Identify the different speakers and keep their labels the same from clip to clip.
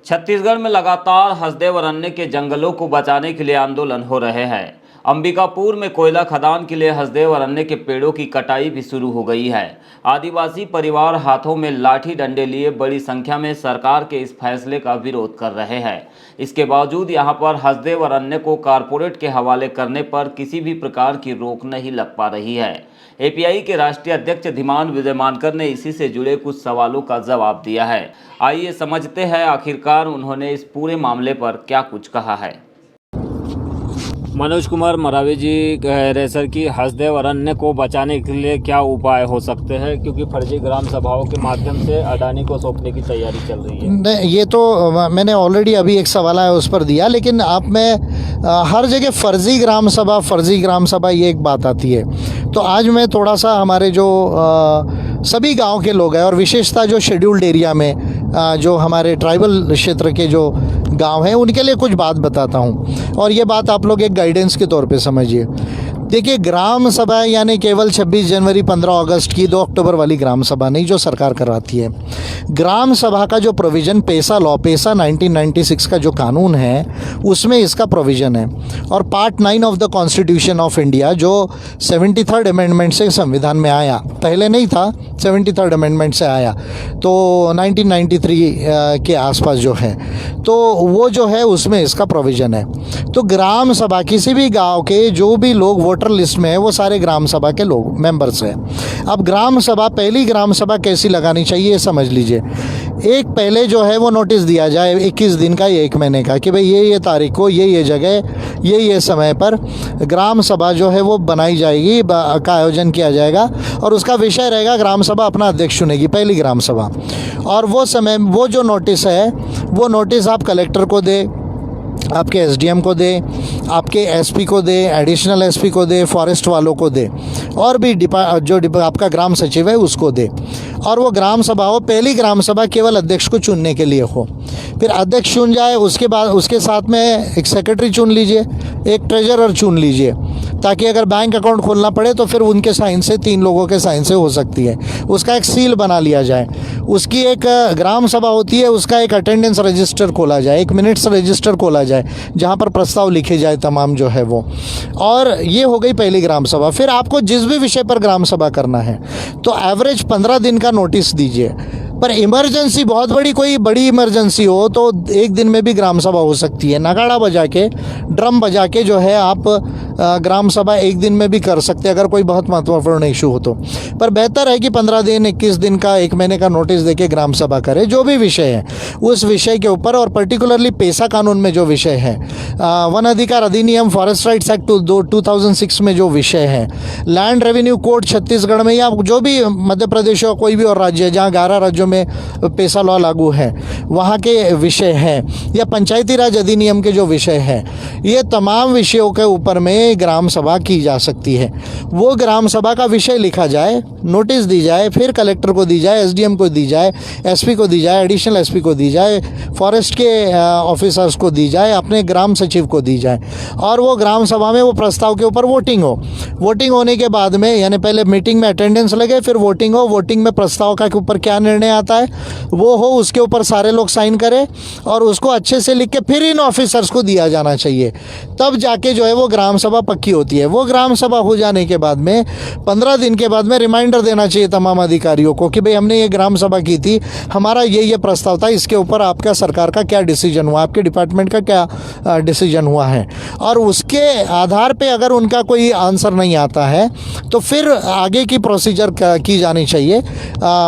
Speaker 1: छत्तीसगढ़ में लगातार हसदेव अरण्य के जंगलों को बचाने के लिए आंदोलन हो रहे हैं। अंबिकापुर में कोयला खदान के लिए हसदेव अरण्य के पेड़ों की कटाई भी शुरू हो गई है। आदिवासी परिवार हाथों में लाठी डंडे लिए बड़ी संख्या में सरकार के इस फैसले का विरोध कर रहे हैं। इसके बावजूद यहां पर हसदेव अरण्य को कारपोरेट के हवाले करने पर किसी भी प्रकार की रोक नहीं लग पा रही है। एपीआई के राष्ट्रीय अध्यक्ष धीमान विजयमानकर ने इसी से जुड़े कुछ सवालों का जवाब दिया है। आइए समझते हैं आखिरकार उन्होंने इस पूरे मामले पर क्या कुछ कहा है। मनोज कुमार मरावी जी कह रहे सर कि हसदेव अरण्य को बचाने के लिए क्या उपाय हो सकते हैं, क्योंकि फर्जी ग्राम सभाओं के माध्यम से अडानी को सौंपने की तैयारी चल रही है।
Speaker 2: नहीं, ये तो मैंने ऑलरेडी अभी एक सवाल है उस पर दिया, लेकिन आप में हर जगह फर्जी ग्राम सभा ये एक बात आती है। तो आज मैं थोड़ा सा हमारे जो सभी गांव के लोग हैं और विशेषता जो शेड्यूल्ड एरिया में जो हमारे ट्राइबल क्षेत्र के जो गांव हैं उनके लिए कुछ बात बताता हूं, और ये बात आप लोग एक गाइडेंस के तौर पे समझिए। देखिए, ग्राम सभा यानी केवल 26 जनवरी 15 अगस्त की 2 अक्टूबर वाली ग्राम सभा नहीं जो सरकार करवाती है। ग्राम सभा का जो प्रोविज़न पेसा 1996 का जो कानून है उसमें इसका प्रोविज़न है, और part 9 of the constitution of India जो 73rd अमेंडमेंट से संविधान में आया, पहले नहीं था, 73rd अमेंडमेंट से आया, तो 1993 के आसपास जो है, तो वो जो है उसमें इसका प्रोविज़न है। तो ग्राम सभा किसी भी गाँव के जो भी लोग वोटर लिस्ट में है वो सारे ग्राम सभा के लोग मेंबर्स हैं। अब ग्राम सभा, पहली ग्राम सभा कैसी लगानी चाहिए समझ लीजिए। एक पहले जो है वो नोटिस दिया जाए 21 दिन का, 1 महीने का, कि भाई ये तारीख को ये जगह ये समय पर ग्राम सभा जो है वो बनाई जाएगी, का आयोजन किया जाएगा, और उसका विषय रहेगा ग्राम सभा अपना अध्यक्ष चुनेगी, पहली ग्राम सभा। और वो समय, वो जो नोटिस है वो नोटिस आप कलेक्टर को दे, आपके एसडीएम को दे, आपके एसपी को दे, एडिशनल एसपी को दे, फॉरेस्ट वालों को दे, और भी जो आपका ग्राम सचिव है उसको दे। और वो ग्राम सभा हो, पहली ग्राम सभा केवल अध्यक्ष को चुनने के लिए हो। फिर अध्यक्ष चुन जाए, उसके बाद उसके साथ में एक सेक्रेटरी चुन लीजिए, एक ट्रेजरर चुन लीजिए, ताकि अगर बैंक अकाउंट खोलना पड़े तो फिर उनके साइन से, 3 लोगों के साइन से हो सकती है। उसका एक सील बना लिया जाए। उसकी एक ग्राम सभा होती है, उसका एक अटेंडेंस रजिस्टर खोला जाए, एक मिनट्स रजिस्टर खोला जाए जहाँ पर प्रस्ताव लिखे जाए तमाम जो है वो। और ये हो गई पहली ग्राम सभा। फिर आपको जिस भी विषय पर ग्राम सभा करना है तो एवरेज 15 दिन का नोटिस दीजिए। पर इमरजेंसी, बहुत बड़ी बड़ी इमरजेंसी हो तो 1 दिन में भी ग्राम सभा हो सकती है। नगाड़ा बजा के, ड्रम बजा के जो है आप ग्राम सभा 1 दिन में भी कर सकते हैं अगर कोई बहुत महत्वपूर्ण इशू हो तो। पर बेहतर है कि 15 दिन, 21 दिन का, 1 महीने का नोटिस देके ग्राम सभा करे। जो भी विषय है उस विषय के ऊपर, और पर्टिकुलरली पेसा कानून में जो विषय है, वन अधिकार अधिनियम, फॉरेस्ट राइट्स एक्ट 2006 में जो विषय है, लैंड रेवेन्यू कोड छत्तीसगढ़ में या जो भी मध्य प्रदेश हो, कोई भी और राज्य है जहाँ 11 राज्यों में पेसा लॉ लागू है वहाँ के विषय हैं, या पंचायती राज अधिनियम के जो विषय हैं, ये तमाम विषयों के ऊपर में ग्राम सभा की जा सकती है। वो ग्राम सभा का विषय लिखा जाए, नोटिस दी जाए, फिर कलेक्टर को दी जाए, एसडीएम को दी जाए, एसपी को दी जाए, एडिशनल एसपी को दी जाए, फॉरेस्ट के ऑफिसर्स को दी जाए, अपने ग्राम सचिव को दी जाए, और वो ग्राम सभा में वो प्रस्ताव के ऊपर वोटिंग हो। वोटिंग होने के बाद में, यानी पहले मीटिंग में अटेंडेंस लगे, फिर वोटिंग हो। वोटिंग में प्रस्ताव का के ऊपर क्या निर्णय आता है वो हो, उसके ऊपर सारे लोग साइन करें और उसको अच्छे से लिख के फिर इन ऑफिसर्स को दिया जाना चाहिए। तब जाके जो है वो ग्राम सभा पक्की होती है। वो ग्राम सभा हो जाने के बाद में 15 दिन के बाद में रिमाइंडर देना चाहिए तमाम अधिकारियों को कि भाई हमने ये ग्राम सभा की थी, हमारा ये प्रस्ताव था, इसके ऊपर आपका सरकार का क्या डिसीजन हुआ, आपके डिपार्टमेंट का क्या डिसीजन हुआ है। और उसके आधार पे अगर उनका कोई आंसर नहीं आता है तो फिर आगे की प्रोसीजर की जानी चाहिए।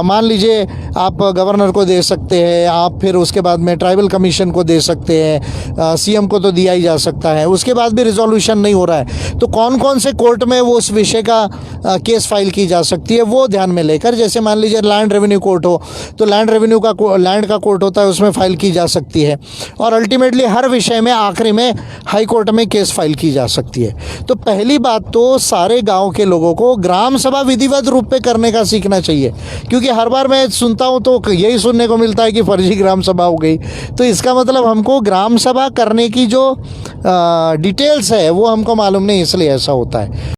Speaker 2: मान लीजिए आप गवर्नर को दे सकते हैं, आप फिर उसके बाद में ट्राइबल कमीशन को दे सकते हैं, सीएम को तो दिया ही जा सकता है। उसके बाद भी रिजोल्यूशन नहीं हो रहा है तो कौन कौन से कोर्ट में वो उस विषय का केस फाइल की जा सकती है वो ध्यान में लेकर, जैसे मान लीजिए लैंड रेवेन्यू कोर्ट हो तो लैंड रेवेन्यू का लैंड का कोर्ट होता है, उसमें फाइल की जा सकती है। और अल्टीमेटली हर विषय में आखिरी में हाई कोर्ट में केस फाइल की जा सकती है। तो पहली बात तो सारे गाँव के लोगों को ग्राम सभा विधिवत रूप में करने का सीखना चाहिए, क्योंकि हर बार मैं सुनता हूँ तो यही सुनने को मिलता है कि फर्जी ग्राम सभा हो गई। तो इसका मतलब हमको ग्राम सभा करने की जो डिटेल्स है वो हमको मालूम नहीं, इसलिए ऐसा होता है।